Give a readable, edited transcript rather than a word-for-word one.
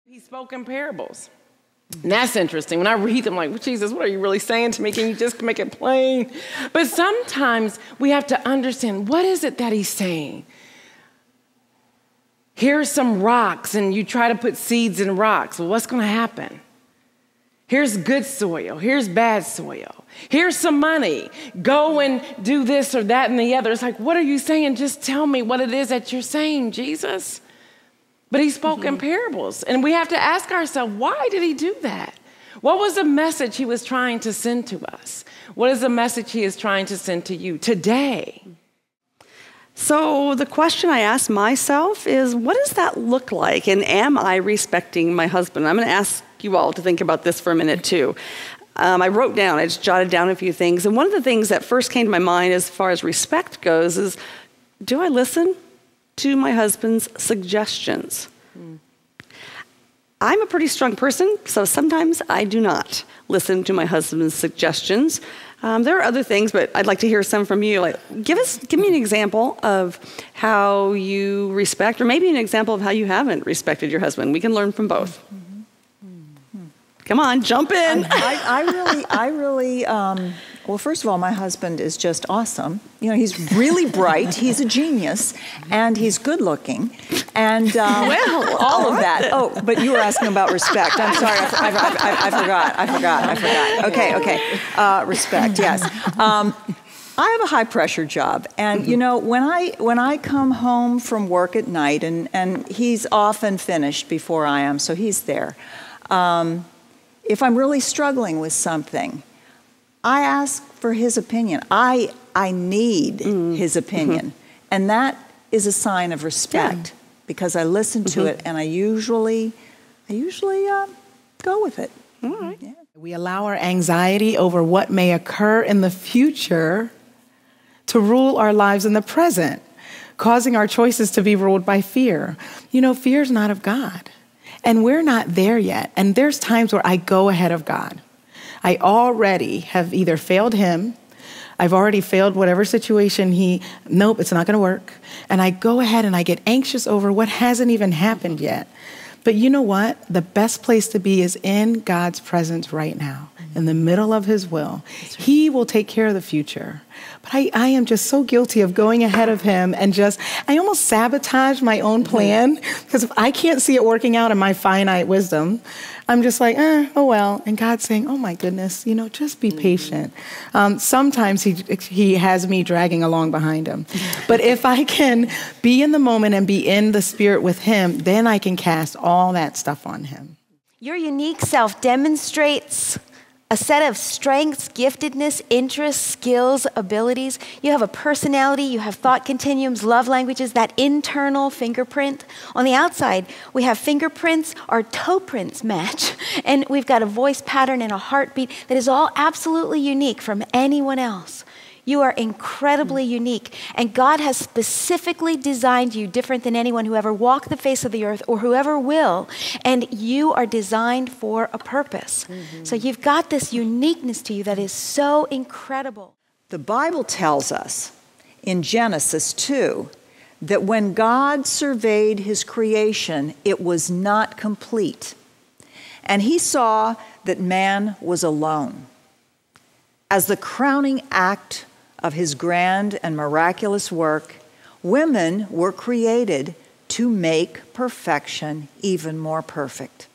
He spoke in parables. And that's interesting. When I read them, I'm like, well, Jesus, what are you really saying to me? Can you just make it plain? But sometimes we have to understand, what is it that he's saying? Here's some rocks, and you try to put seeds in rocks. Well, what's going to happen? Here's good soil. Here's bad soil. Here's some money. Go and do this or that and the other. It's like, what are you saying? Just tell me what it is that you're saying, Jesus. But he spoke in parables. And we have to ask ourselves, why did he do that? What was the message he was trying to send to us? What is the message he is trying to send to you today? So the question I ask myself is, what does that look like? And am I respecting my husband? I'm going to ask you all to think about this for a minute too. I just jotted down a few things. And one of the things that first came to my mind as far as respect goes is, do I listen to my husband's suggestions? I'm a pretty strong person, so sometimes I do not listen to my husband's suggestions. There are other things, but I'd like to hear some from you. Like, give me an example of how you respect, or maybe an example of how you haven't respected your husband. We can learn from both. Come on, jump in. Well, first of all, my husband is just awesome. You know, he's really bright. He's a genius, and he's good looking, and all of that. Oh, but you were asking about respect. I'm sorry, I forgot. Okay. Respect, yes. I have a high pressure job, and you know, when I come home from work at night, and he's often finished before I am, so he's there. If I'm really struggling with something, I ask for his opinion. I need his opinion. And that is a sign of respect because I listen to it and I usually go with it. All right. Yeah. We allow our anxiety over what may occur in the future to rule our lives in the present, causing our choices to be ruled by fear. You know, fear is not of God. And we're not there yet. And there's times where I go ahead of God. I already have either failed him, I've already failed whatever situation nope, it's not going to work. And I go ahead and I get anxious over what hasn't even happened yet. But you know what? The best place to be is in God's presence right now, in the middle of his will. He will take care of the future. But I am just so guilty of going ahead of him and I almost sabotage my own plan because if I can't see it working out in my finite wisdom, I'm just like, oh well. And God's saying, oh my goodness, you know, just be patient. Sometimes he has me dragging along behind him. But if I can be in the moment and be in the spirit with him, then I can cast all that stuff on him. Your unique self demonstrates a set of strengths, giftedness, interests, skills, abilities. You have a personality, you have thought continuums, love languages, that internal fingerprint. On the outside, we have fingerprints, our toe prints match, and we've got a voice pattern and a heartbeat that is all absolutely unique from anyone else. You are incredibly unique, and God has specifically designed you different than anyone who ever walked the face of the earth or whoever will, and you are designed for a purpose. So you've got this uniqueness to you that is so incredible. The Bible tells us in Genesis 2 that when God surveyed his creation, it was not complete, and he saw that man was alone. As the crowning act of his grand and miraculous work, women were created to make perfection even more perfect.